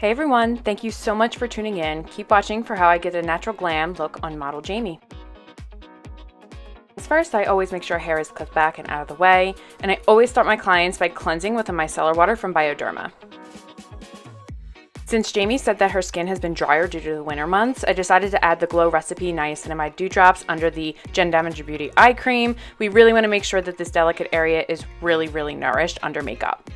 Hey everyone, thank you so much for tuning in. Keep watching for how I get a natural glam look on model Jamie. First, I always make sure hair is clipped back and out of the way, and I always start my clients by cleansing with a micellar water from Bioderma. Since Jamie said that her skin has been drier due to the winter months, I decided to add the Glow Recipe Niacinamide Dewdrops under the Gen Damager Beauty Eye Cream. We really want to make sure that this delicate area is really nourished under makeup.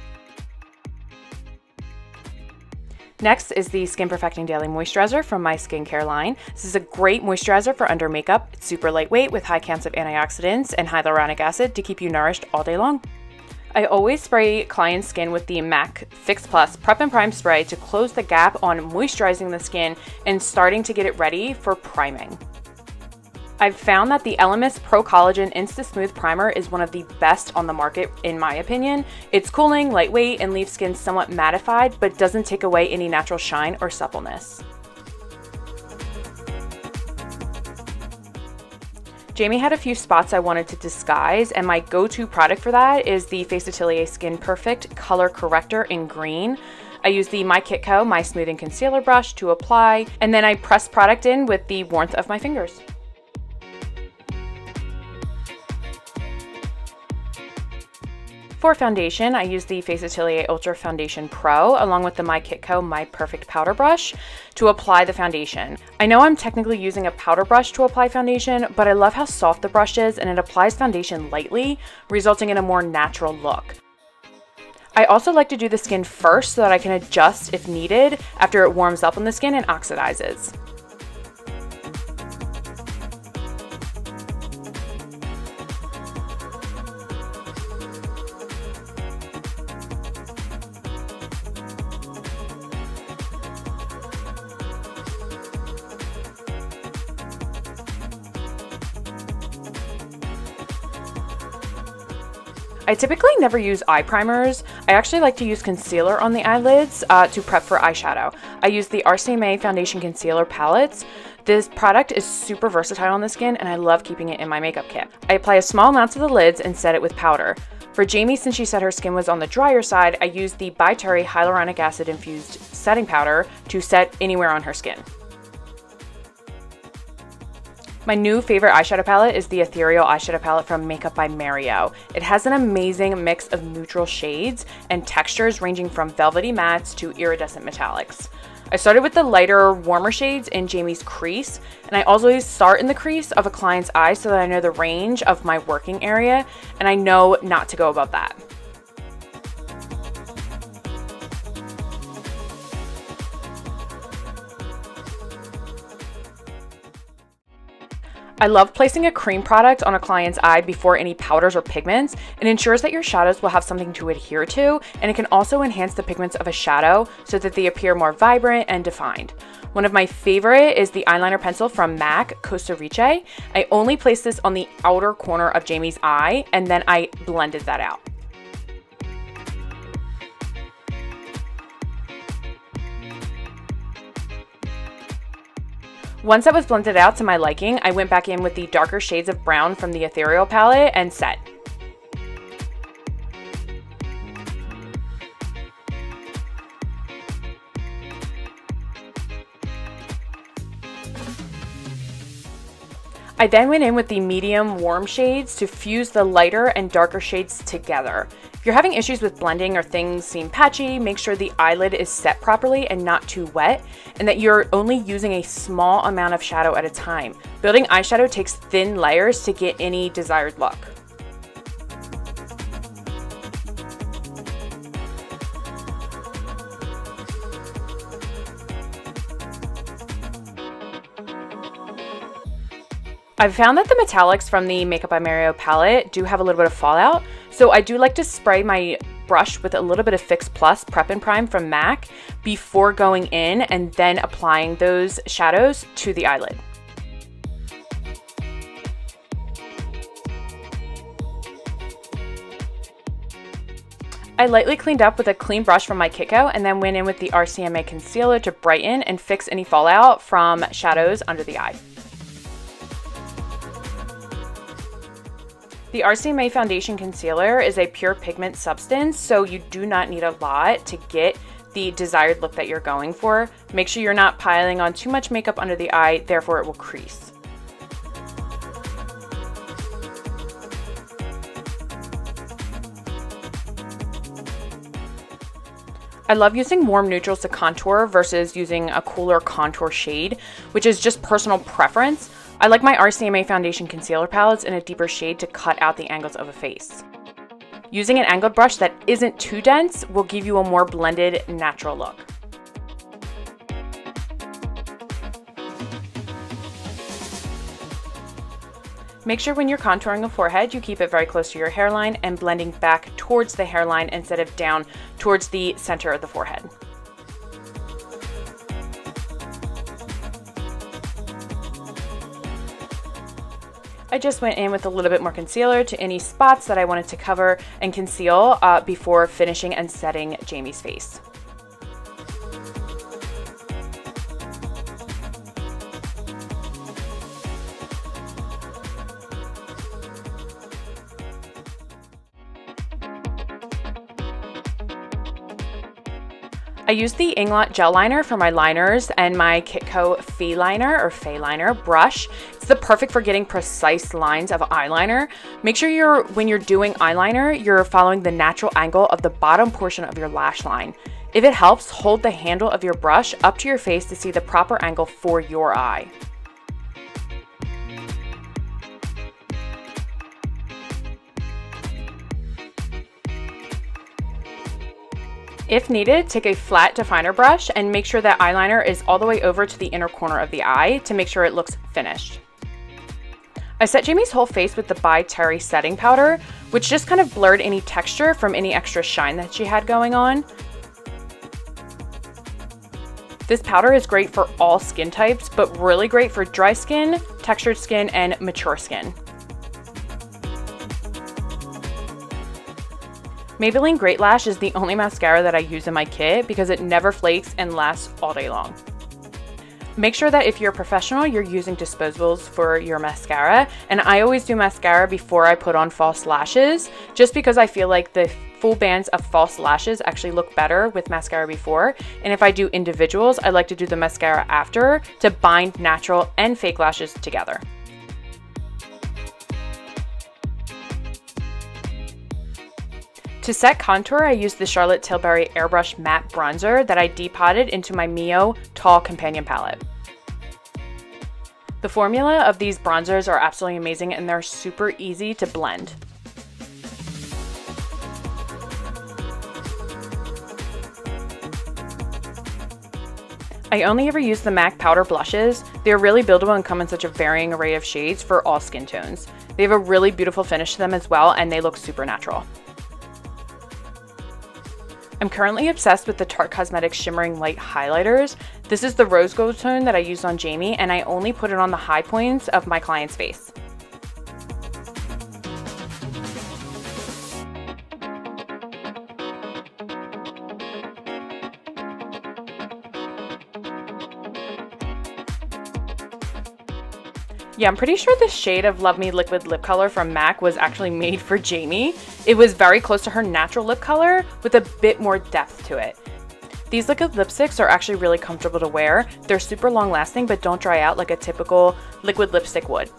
Next is the Skin Perfecting Daily Moisturizer from my skincare line. This is a great moisturizer for under makeup. It's super lightweight with high counts of antioxidants and hyaluronic acid to keep you nourished all day long. I always spray clients' skin with the MAC Fix Plus Prep and Prime Spray to close the gap on moisturizing the skin and starting to get it ready for priming. I've found that the Elemis Pro Collagen Insta Smooth Primer is one of the best on the market in my opinion. It's cooling, lightweight, and leaves skin somewhat mattified, but doesn't take away any natural shine or suppleness. Jamie had a few spots I wanted to disguise, and my go-to product for that is the Face Atelier Skin Perfect Color Corrector in green. I use the My Kitco My Smoothing Concealer brush to apply, and then I press product in with the warmth of my fingers. For foundation, I use the Face Atelier Ultra Foundation Pro along with the My Kitco My Perfect Powder Brush to apply the foundation. I know I'm technically using a powder brush to apply foundation, but I love how soft the brush is and it applies foundation lightly, resulting in a more natural look. I also like to do the skin first so that I can adjust if needed after it warms up on the skin and oxidizes. I typically never use eye primers. I actually like to use concealer on the eyelids to prep for eyeshadow. I use the RCMA Foundation Concealer Palettes. This product is super versatile on the skin and I love keeping it in my makeup kit. I apply a small amount to the lids and set it with powder. For Jamie, since she said her skin was on the drier side, I used the By Terry Hyaluronic Acid Infused Setting Powder to set anywhere on her skin. My new favorite eyeshadow palette is the Ethereal Eyeshadow Palette from Makeup by Mario. It has an amazing mix of neutral shades and textures ranging from velvety mattes to iridescent metallics. I started with the lighter, warmer shades in Jamie's crease, and I always start in the crease of a client's eye so that I know the range of my working area, and I know not to go above that. I love placing a cream product on a client's eye before any powders or pigments. It ensures that your shadows will have something to adhere to, and it can also enhance the pigments of a shadow so that they appear more vibrant and defined. One of my favorite is the eyeliner pencil from MAC Costa Riche. I only place this on the outer corner of Jamie's eye, and then I blended that out. Once that was blended out to my liking, I went back in with the darker shades of brown from the Ethereal palette and set. I then went in with the medium warm shades to fuse the lighter and darker shades together. If you're having issues with blending or things seem patchy, make sure the eyelid is set properly and not too wet, and that you're only using a small amount of shadow at a time. Building eyeshadow takes thin layers to get any desired look. I've found that the metallics from the Makeup by Mario palette do have a little bit of fallout, so I do like to spray my brush with a little bit of Fix Plus Prep and Prime from MAC before going in and then applying those shadows to the eyelid. I lightly cleaned up with a clean brush from my Kitco and then went in with the RCMA concealer to brighten and fix any fallout from shadows under the eye. The RCMA Foundation Concealer is a pure pigment substance, so you do not need a lot to get the desired look that you're going for. Make sure you're not piling on too much makeup under the eye, therefore it will crease. I love using warm neutrals to contour versus using a cooler contour shade, which is just personal preference. I like my RCMA foundation concealer palettes in a deeper shade to cut out the angles of a face. Using an angled brush that isn't too dense will give you a more blended, natural look. Make sure when you're contouring a forehead, you keep it very close to your hairline and blending back towards the hairline instead of down towards the center of the forehead. I just went in with a little bit more concealer to any spots that I wanted to cover and conceal before finishing and setting Jamie's face. I used the Inglot gel liner for my liners and my Kitco Fay liner brush. It's the perfect for getting precise lines of eyeliner. Make sure when you're doing eyeliner, you're following the natural angle of the bottom portion of your lash line. If it helps, hold the handle of your brush up to your face to see the proper angle for your eye. If needed, take a flat definer brush and make sure that eyeliner is all the way over to the inner corner of the eye to make sure it looks finished. I set Jamie's whole face with the By Terry setting powder, which just kind of blurred any texture from any extra shine that she had going on. This powder is great for all skin types, but really great for dry skin, textured skin, and mature skin. Maybelline Great Lash is the only mascara that I use in my kit because it never flakes and lasts all day long. Make sure that if you're a professional, you're using disposables for your mascara, and I always do mascara before I put on false lashes, just because I feel like the full bands of false lashes actually look better with mascara before, and if I do individuals, I like to do the mascara after to bind natural and fake lashes together. To set contour, I used the Charlotte Tilbury Airbrush Matte Bronzer that I depotted into my Mio Tall Companion Palette. The formula of these bronzers are absolutely amazing and they're super easy to blend. I only ever use the MAC powder blushes. They're really buildable and come in such a varying array of shades for all skin tones. They have a really beautiful finish to them as well, and they look super natural. I'm currently obsessed with the Tarte Cosmetics Shimmering Light Highlighters. This is the rose gold tone that I used on Jamie, and I only put it on the high points of my client's face. Yeah, I'm pretty sure the shade of Love Me Liquid Lip Color from MAC was actually made for Jamie. It was very close to her natural lip color with a bit more depth to it. These liquid lipsticks are actually really comfortable to wear. They're super long lasting but don't dry out like a typical liquid lipstick would.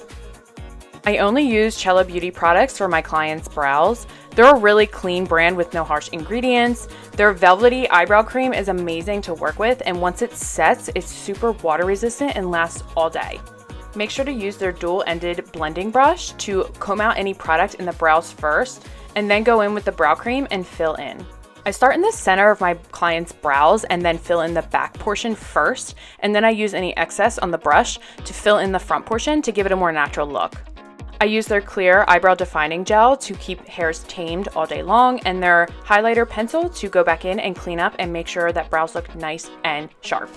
I only use Cella Beauty products for my clients' brows. They're a really clean brand with no harsh ingredients. Their velvety eyebrow cream is amazing to work with, and once it sets, it's super water resistant and lasts all day. Make sure to use their dual-ended blending brush to comb out any product in the brows first, and then go in with the brow cream and fill in. I start in the center of my client's brows and then fill in the back portion first, and then I use any excess on the brush to fill in the front portion to give it a more natural look. I use their clear eyebrow defining gel to keep hairs tamed all day long, and their highlighter pencil to go back in and clean up and make sure that brows look nice and sharp.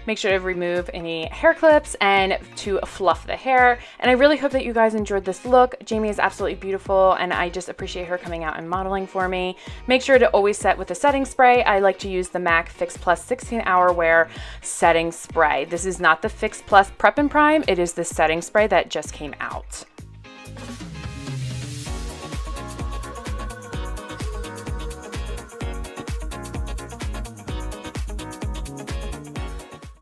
make sure to remove any hair clips and to fluff the hair. And I really hope that you guys enjoyed this look. Jamie is absolutely beautiful, and I just appreciate her coming out and modeling for me. Make sure to always set with a setting spray. I like to use the MAC Fix Plus 16-Hour Wear Setting Spray. This is not the Fix Plus Prep and Prime. It is the setting spray that just came out.